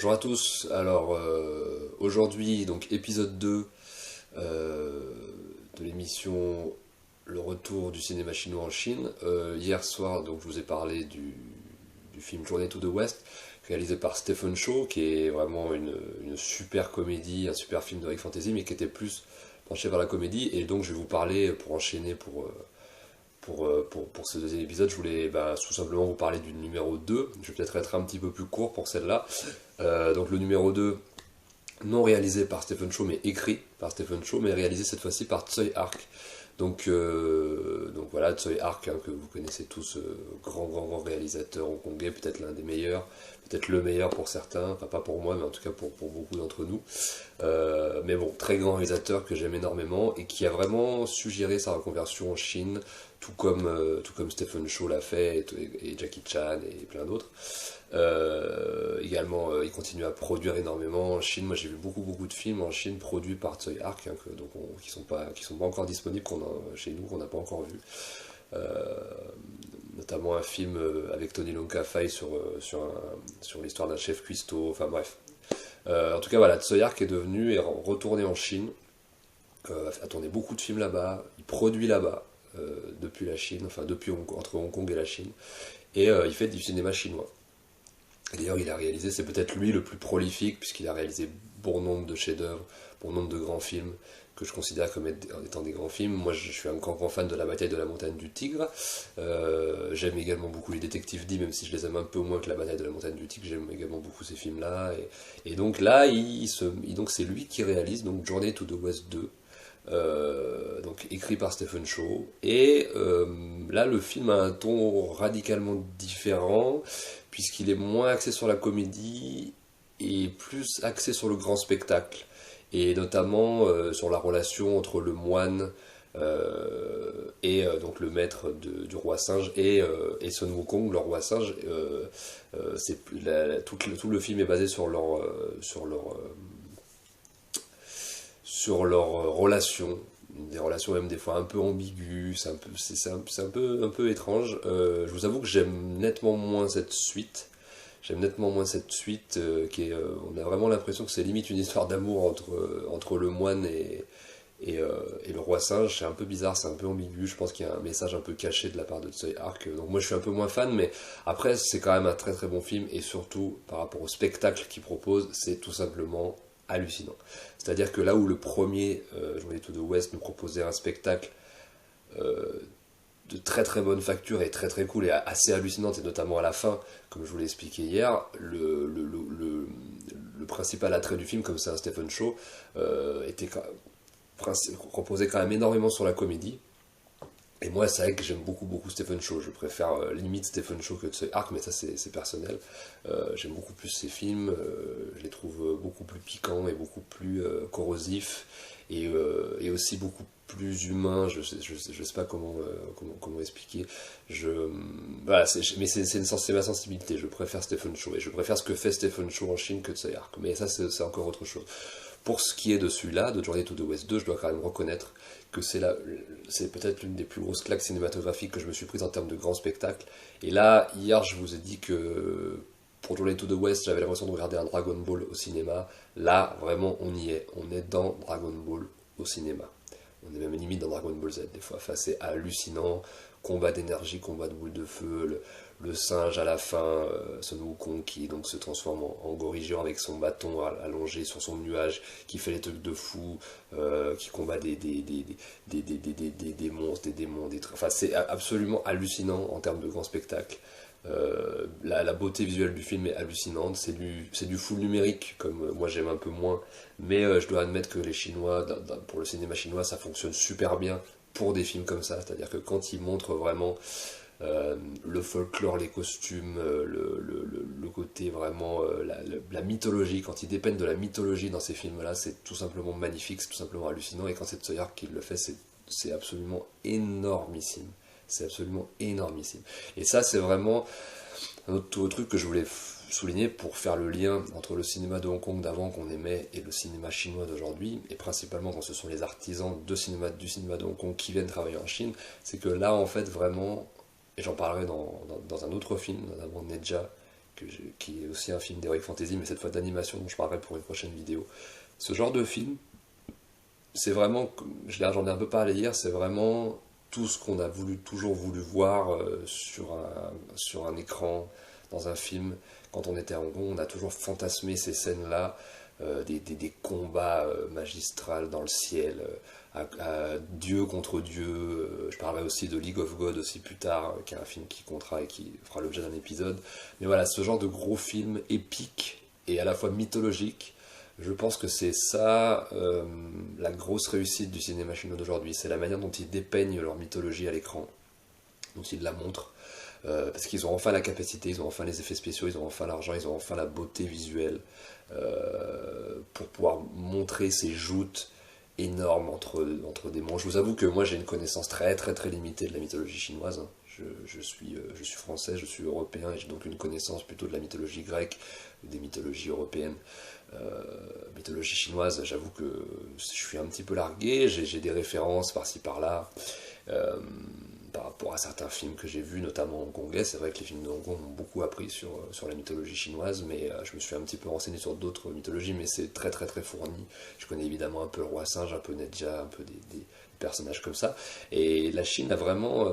Bonjour à tous, alors aujourd'hui donc épisode 2 de l'émission Le retour du cinéma chinois en Chine. Hier soir donc je vous ai parlé du film Journey to the West réalisé par Stephen Chow qui est vraiment une super comédie, un super film de Rick Fantasy mais qui était plus penché vers la comédie et donc je vais vous parler pour enchaîner pour ce deuxième épisode, je voulais tout simplement vous parler du numéro 2. Je vais peut-être être un petit peu plus court pour celle-là. Donc le numéro 2, non réalisé par Stephen Chow, mais écrit par Stephen Chow, mais réalisé cette fois-ci par Tsui Hark. Donc voilà, Tsui Hark, hein, que vous connaissez tous, grand réalisateur hongkongais, peut-être l'un des meilleurs, peut-être le meilleur pour certains, enfin pas pour moi, mais en tout cas pour beaucoup d'entre nous. Mais bon, très grand réalisateur que j'aime énormément et qui a vraiment suggéré sa reconversion en Chine, tout comme Stephen Chow l'a fait et Jackie Chan et plein d'autres. Également, il continue à produire énormément en Chine. Moi, j'ai vu beaucoup de films en Chine produits par Tsui Hark, hein, qui sont pas encore disponibles chez nous, qu'on n'a pas encore vu. Notamment un film avec Tony Lonka Fai sur l'histoire d'un chef cuistot. Enfin bref. En tout cas, voilà, Tsui Hark est retourné en Chine, a tourné beaucoup de films là-bas, il produit là-bas. Depuis la Chine, enfin entre Hong Kong et la Chine, et il fait du cinéma chinois. D'ailleurs, il a réalisé, c'est peut-être lui le plus prolifique, puisqu'il a réalisé bon nombre de chefs-d'œuvre, bon nombre de grands films, que je considère comme étant des grands films. Moi, je suis un grand fan de La Bataille de la Montagne du Tigre. J'aime également beaucoup les Détectives D, même si je les aime un peu moins que La Bataille de la Montagne du Tigre. J'aime également beaucoup ces films-là. Et donc là, donc c'est lui qui réalise donc Journey to the West 2. Donc écrit par Stephen Chow, et là le film a un ton radicalement différent puisqu'il est moins axé sur la comédie et plus axé sur le grand spectacle, et notamment sur la relation entre le moine et donc le maître du roi singe et Sun Wukong, le roi singe. Tout le film est basé sur leur relation, des relations même des fois un peu ambiguës, c'est un peu étrange. Je vous avoue que j'aime nettement moins cette suite. On a vraiment l'impression que c'est limite une histoire d'amour entre le moine et le roi singe. C'est un peu bizarre, c'est un peu ambigu. Je pense qu'il y a un message un peu caché de la part de Tsui Hark. Donc moi je suis un peu moins fan, mais après c'est quand même un très bon film, et surtout par rapport au spectacle qu'il propose, c'est tout simplement hallucinant. C'est-à-dire que là où le premier, Journey to the West, nous proposait un spectacle de très bonne facture et très cool et assez hallucinante, et notamment à la fin, comme je vous l'ai expliqué hier, le principal attrait du film, comme c'est un Stephen Chow, reposait quand même énormément sur la comédie. Et moi, c'est vrai que j'aime beaucoup Stephen Chow. Je préfère limite Stephen Chow que Tsui Hark, mais ça c'est personnel. J'aime beaucoup plus ses films, je les trouve beaucoup plus piquants et beaucoup plus corrosifs, et aussi beaucoup plus humains. Je sais pas comment expliquer. Voilà, mais c'est ma sensibilité. Je préfère Stephen Chow, et je préfère ce que fait Stephen Chow en Chine que Tsui Hark. Mais ça, c'est encore autre chose. Pour ce qui est de celui-là, de Journey to the West 2, je dois quand même reconnaître que c'est peut-être l'une des plus grosses claques cinématographiques que je me suis prise en termes de grand spectacle. Et là, hier, je vous ai dit que pour Journey to the West, j'avais l'impression de regarder un Dragon Ball au cinéma. Là, vraiment, on y est. On est dans Dragon Ball au cinéma. On est même limite dans Dragon Ball Z des fois. Enfin, c'est hallucinant. Combat d'énergie, combat de boules de feu, le singe à la fin, Sun Wukong qui donc se transforme en gorille géant avec son bâton allongé sur son nuage, qui fait les trucs de fou, qui combat des monstres, des démons, enfin c'est absolument hallucinant en termes de grand spectacle. La beauté visuelle du film est hallucinante, c'est du full numérique, comme moi j'aime un peu moins, mais je dois admettre que les Chinois, pour le cinéma chinois, ça fonctionne super bien pour des films comme ça, c'est-à-dire que quand ils montrent vraiment le folklore, les costumes, le côté vraiment, la mythologie, quand ils dépeignent de la mythologie dans ces films-là, c'est tout simplement magnifique, c'est tout simplement hallucinant, et quand c'est Tsui Hark qui le fait, c'est absolument énormissime. C'est absolument énormissime. Et ça, c'est vraiment un autre truc que je voulais souligner pour faire le lien entre le cinéma de Hong Kong d'avant qu'on aimait et le cinéma chinois d'aujourd'hui, et principalement quand ce sont les artisans du cinéma de Hong Kong qui viennent travailler en Chine. C'est que là, en fait, vraiment, et j'en parlerai dans un autre film, notamment Neja, qui est aussi un film d'Heroic Fantasy, mais cette fois d'animation dont je parlerai pour une prochaine vidéo. Ce genre de film, c'est vraiment, j'en ai un peu parlé hier, c'est vraiment tout ce qu'on a toujours voulu voir sur un écran, dans un film. Quand on était à Hong Kong, on a toujours fantasmé ces scènes-là, des combats magistrales dans le ciel, à Dieu contre Dieu. Je parlerai aussi de League of God aussi plus tard, qui est un film qui comptera et qui fera l'objet d'un épisode. Mais voilà, ce genre de gros film épique et à la fois mythologique, je pense que c'est ça la grosse réussite du cinéma chinois d'aujourd'hui. C'est la manière dont ils dépeignent leur mythologie à l'écran, dont ils la montrent. Parce qu'ils ont enfin la capacité, ils ont enfin les effets spéciaux, ils ont enfin l'argent, ils ont enfin la beauté visuelle pour pouvoir montrer ces joutes énormes entre des mondes. Je vous avoue que moi j'ai une connaissance très très très limitée de la mythologie chinoise. Hein. Je suis français, je suis européen et j'ai donc une connaissance plutôt de la mythologie grecque, des mythologies européennes. Mythologie chinoise, j'avoue que je suis un petit peu largué, j'ai des références par-ci par-là. Par rapport à certains films que j'ai vus, notamment hongkongais, c'est vrai que les films de Hong Kong m'ont beaucoup appris sur la mythologie chinoise, mais je me suis un petit peu renseigné sur d'autres mythologies, mais c'est très très très fourni. Je connais évidemment un peu le roi singe, un peu Nedja, un peu des personnages comme ça. Et la Chine a vraiment,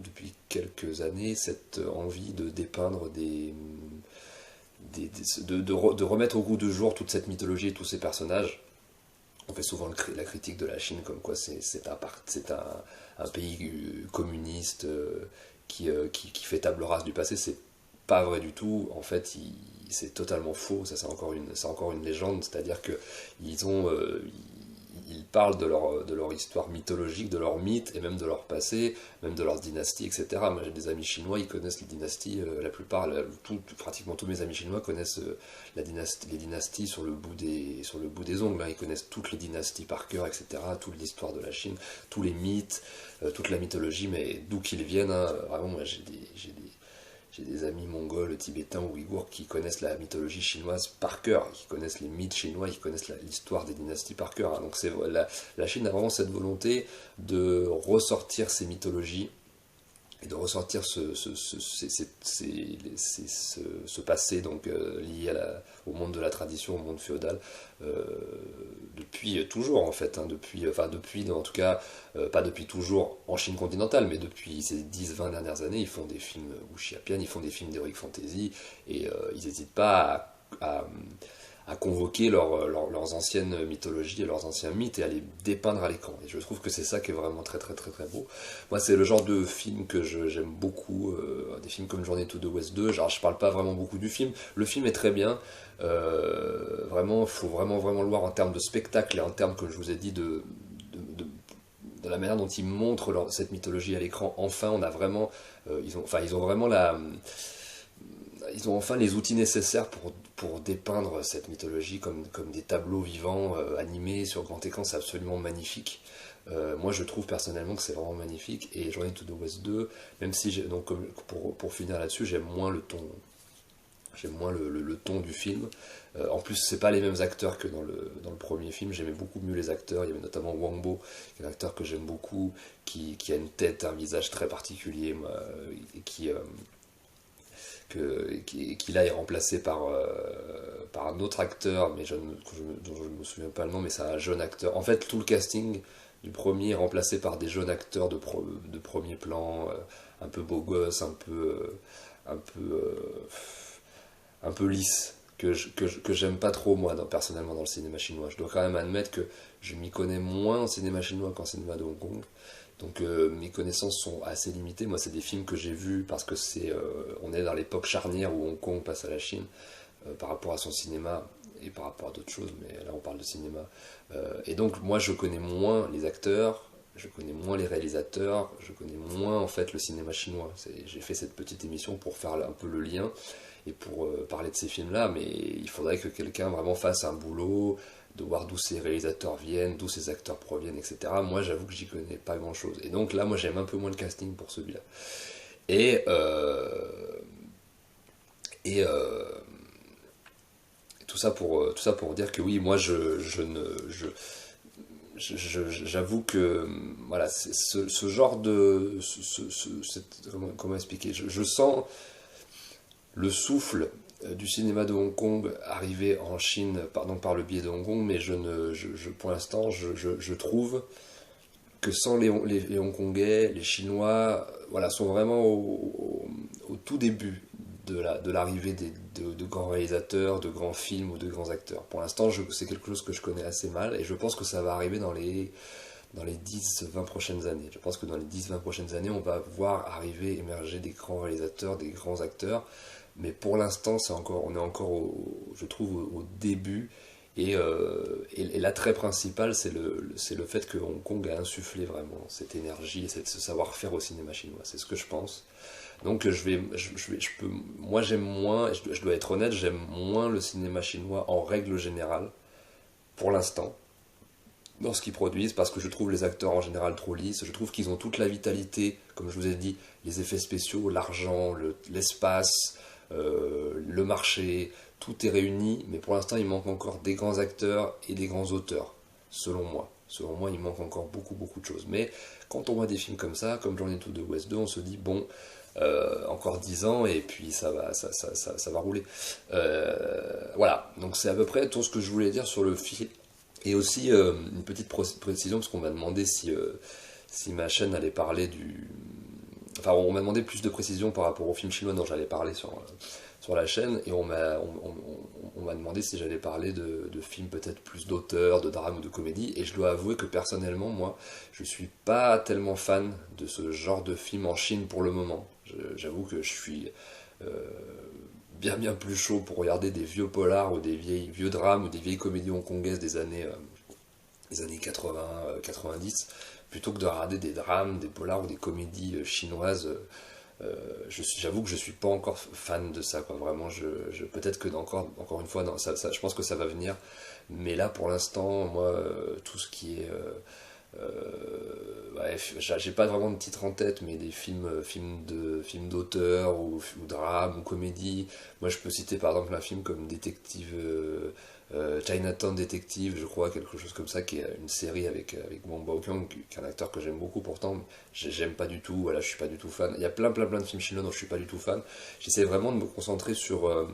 depuis quelques années, cette envie de dépeindre de remettre au goût du jour toute cette mythologie et tous ces personnages. On fait souvent la critique de la Chine comme quoi c'est un pays communiste qui fait table rase du passé. C'est pas vrai du tout. En fait, c'est totalement faux. Ça, c'est encore une légende. C'est-à-dire que ils parlent de leur histoire mythologique, de leur mythe et même de leur passé, même de leur dynastie, etc. Moi, j'ai des amis chinois, ils connaissent les dynasties. La plupart, pratiquement tous mes amis chinois connaissent les dynasties sur le bout des ongles. Hein. Ils connaissent toutes les dynasties par cœur, etc. Toute l'histoire de la Chine, tous les mythes, toute la mythologie, mais d'où qu'ils viennent. Hein. Vraiment, moi, j'ai des amis mongols, tibétains ou ouïghours qui connaissent la mythologie chinoise par cœur, qui connaissent les mythes chinois, qui connaissent l'histoire des dynasties par cœur. Hein. Donc la Chine a vraiment cette volonté de ressortir ces mythologies et de ressortir ce passé donc, lié au monde de la tradition, au monde féodal, depuis toujours en fait, hein, en tout cas, pas depuis toujours en Chine continentale, mais depuis ces 10-20 dernières années, ils font des films wuxiapian, ils font des films d'heroic fantasy, et ils n'hésitent pas à convoquer leurs anciennes mythologies et leurs anciens mythes et à les dépeindre à l'écran. Et je trouve que c'est ça qui est vraiment très très très très beau. Moi, c'est le genre de film que j'aime beaucoup, des films comme Journey to the West 2. Genre, je parle pas vraiment beaucoup du film. Le film est très bien. Vraiment, il faut vraiment vraiment le voir en termes de spectacle et en termes, que je vous ai dit, de la manière dont ils montrent cette mythologie à l'écran. Enfin, on a vraiment, ils ont vraiment ils ont enfin les outils nécessaires pour dépeindre cette mythologie comme des tableaux vivants animés sur grand écran. C'est absolument magnifique. Moi, je trouve personnellement que c'est vraiment magnifique. Et Journey to the West 2, même si, donc, pour finir là-dessus, j'aime moins le ton. J'aime moins le ton du film. En plus, c'est pas les mêmes acteurs que dans le premier film. J'aimais beaucoup mieux les acteurs. Il y avait notamment Wang Bo, qui est un acteur que j'aime beaucoup, qui a une tête, un visage très particulier, et qui là est remplacé par un autre acteur, mais dont je ne me souviens pas le nom, mais c'est un jeune acteur. En fait, tout le casting du premier est remplacé par des jeunes acteurs de premier plan, un peu beau gosse, un peu, un peu lisse, que j'aime pas trop moi personnellement dans le cinéma chinois. Je dois quand même admettre que je m'y connais moins en cinéma chinois qu'en cinéma de Hong Kong. Donc mes connaissances sont assez limitées. Moi, c'est des films que j'ai vus parce que on est dans l'époque charnière où Hong Kong passe à la Chine par rapport à son cinéma et par rapport à d'autres choses, mais là on parle de cinéma. Et donc moi, je connais moins les acteurs, je connais moins les réalisateurs, je connais moins en fait le cinéma chinois. J'ai fait cette petite émission pour faire un peu le lien et pour parler de ces films-là, mais il faudrait que quelqu'un vraiment fasse un boulot, de voir d'où ces réalisateurs viennent, d'où ces acteurs proviennent, etc. Moi, j'avoue que j'y connais pas grand-chose. Et donc là, moi, j'aime un peu moins le casting pour celui-là. Et, et tout ça pour dire que oui, moi, j'avoue que voilà, ce genre de... comment expliquer, je sens le souffle du cinéma de Hong Kong arrivé en Chine donc par le biais de Hong Kong, mais pour l'instant, je trouve que sans les Hongkongais, les Chinois, voilà, sont vraiment au tout début de l'arrivée de grands réalisateurs, de grands films ou de grands acteurs. Pour l'instant, c'est quelque chose que je connais assez mal et je pense que ça va arriver dans les 10-20 prochaines années. Je pense que dans les 10-20 prochaines années, on va voir arriver, émerger des grands réalisateurs, des grands acteurs. Mais pour l'instant, on est encore, je trouve, au début. Et l'attrait principal, c'est le fait que Hong Kong a insufflé vraiment cette énergie et ce savoir-faire au cinéma chinois. C'est ce que je pense. Donc moi j'aime moins, et je dois être honnête, j'aime moins le cinéma chinois en règle générale, pour l'instant, dans ce qu'ils produisent, parce que je trouve les acteurs en général trop lisses, je trouve qu'ils ont toute la vitalité, comme je vous ai dit, les effets spéciaux, l'argent, l'espace, le marché, tout est réuni, mais pour l'instant il manque encore des grands acteurs et des grands auteurs, selon moi. Selon moi, il manque encore beaucoup, beaucoup de choses. Mais quand on voit des films comme ça, comme Journey to the West 2, on se dit, bon, encore 10 ans et puis ça va rouler. Voilà, donc c'est à peu près tout ce que je voulais dire sur le film. Et aussi une petite précision, parce qu'on m'a demandé si ma chaîne allait parler du... Enfin, on m'a demandé plus de précision par rapport au film chinois dont j'allais parler sur la chaîne, et on m'a demandé si j'allais parler de films peut-être plus d'auteur, de drame ou de comédie, et je dois avouer que personnellement, moi, je suis pas tellement fan de ce genre de film en Chine pour le moment. J'avoue que je suis bien plus chaud pour regarder des vieux polars ou des vieux drames ou des vieilles comédies hongkongaises des années 80, 90, plutôt que de regarder des drames, des polars ou des comédies chinoises. J'avoue que je suis pas encore fan de ça, quoi. Vraiment, peut-être que encore une fois, non, je pense que ça va venir, mais là pour l'instant, moi, tout ce qui est ouais, j'ai pas vraiment de titre en tête, mais des films d'auteur ou drame ou comédie. Moi, je peux citer par exemple un film comme Détective Chinatown Detective, je crois, quelque chose comme ça, qui est une série avec Wong Bao-kyung, qui est un acteur que j'aime beaucoup pourtant, mais j'aime pas du tout, voilà, je suis pas du tout fan. Il y a plein de films chinois dont je suis pas du tout fan. J'essaie vraiment de me concentrer sur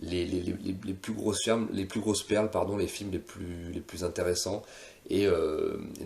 les plus grosses les plus grosses perles, pardon, les films les plus intéressants, et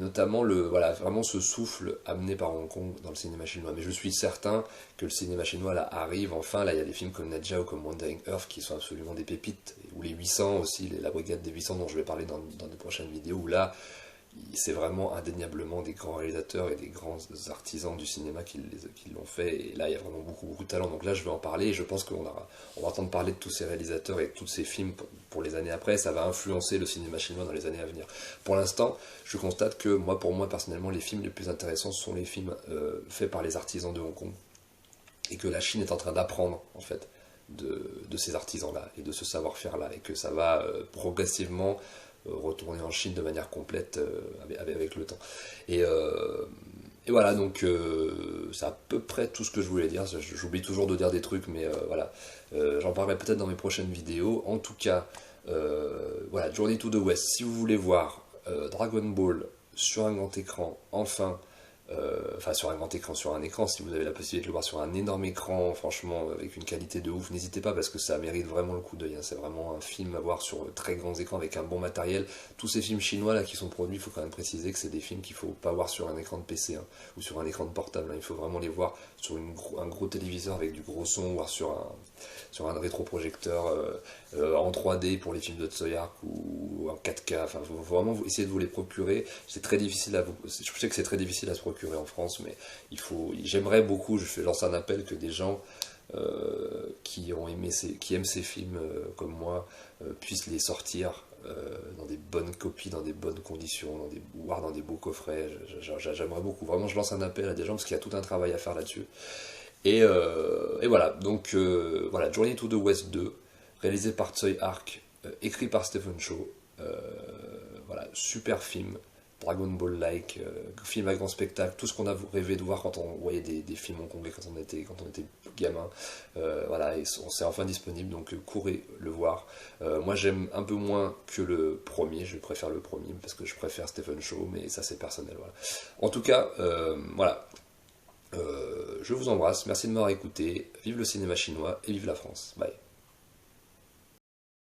notamment voilà, vraiment ce souffle amené par Hong Kong dans le cinéma chinois. Mais je suis certain que le cinéma chinois là arrive enfin. Là, il y a des films comme Nadja ou comme Wandering Earth qui sont absolument des pépites, ou les 800 aussi, la brigade des 800 dont je vais parler dans des prochaines vidéos, où là c'est vraiment indéniablement des grands réalisateurs et des grands artisans du cinéma qui l'ont fait, et là il y a vraiment beaucoup de talent. Donc là je vais en parler, et je pense qu'on va entendre parler de tous ces réalisateurs et de tous ces films pour les années après. Ça va influencer le cinéma chinois dans les années à venir. Pour l'instant, je constate que pour moi personnellement, les films les plus intéressants sont les films faits par les artisans de Hong Kong, et que la Chine est en train d'apprendre en fait de ces artisans-là et de ce savoir-faire-là, et que ça va progressivement retourner en Chine de manière complète avec le temps. Et voilà, donc c'est à peu près tout ce que je voulais dire. J'oublie toujours de dire des trucs, mais voilà. J'en parlerai peut-être dans mes prochaines vidéos. En tout cas, voilà, Journey to the West. Si vous voulez voir Dragon Ball sur un grand écran, enfin, sur un grand écran, sur un écran, si vous avez la possibilité de le voir sur un énorme écran, franchement, avec une qualité de ouf, n'hésitez pas, parce que ça mérite vraiment le coup d'œil, hein. C'est vraiment un film à voir sur très grands écrans avec un bon matériel. Tous ces films chinois là qui sont produits, il faut quand même préciser que c'est des films qu'il ne faut pas voir sur un écran de PC, hein, ou sur un écran de portable, hein. Il faut vraiment les voir sur un gros téléviseur avec du gros son, voire sur un rétroprojecteur en 3D pour les films de Tsui Hark, ou en 4K. Enfin, faut vraiment essayer de vous les procurer. C'est très difficile je sais que c'est très difficile à se procurer en France, mais j'aimerais beaucoup, je lance un appel, que des gens qui aiment ces films comme moi puissent les sortir dans des bonnes copies, dans des bonnes conditions, voire dans des beaux coffrets. J'aimerais beaucoup, vraiment, je lance un appel à des gens, parce qu'il y a tout un travail à faire là-dessus. Et voilà, donc voilà, Journey to the West 2, réalisé par Tsui Hark, écrit par Stephen Chow. Voilà, super film, Dragon Ball-like, film à grand spectacle, tout ce qu'on a rêvé de voir quand on voyait des films hongkongais quand on était gamin. Voilà, et c'est enfin disponible, donc courez le voir. Moi j'aime un peu moins que le premier, je préfère le premier parce que je préfère Stephen Chow, mais ça c'est personnel. Voilà. En tout cas, voilà. Je vous embrasse, merci de m'avoir écouté, vive le cinéma chinois et vive la France. Bye.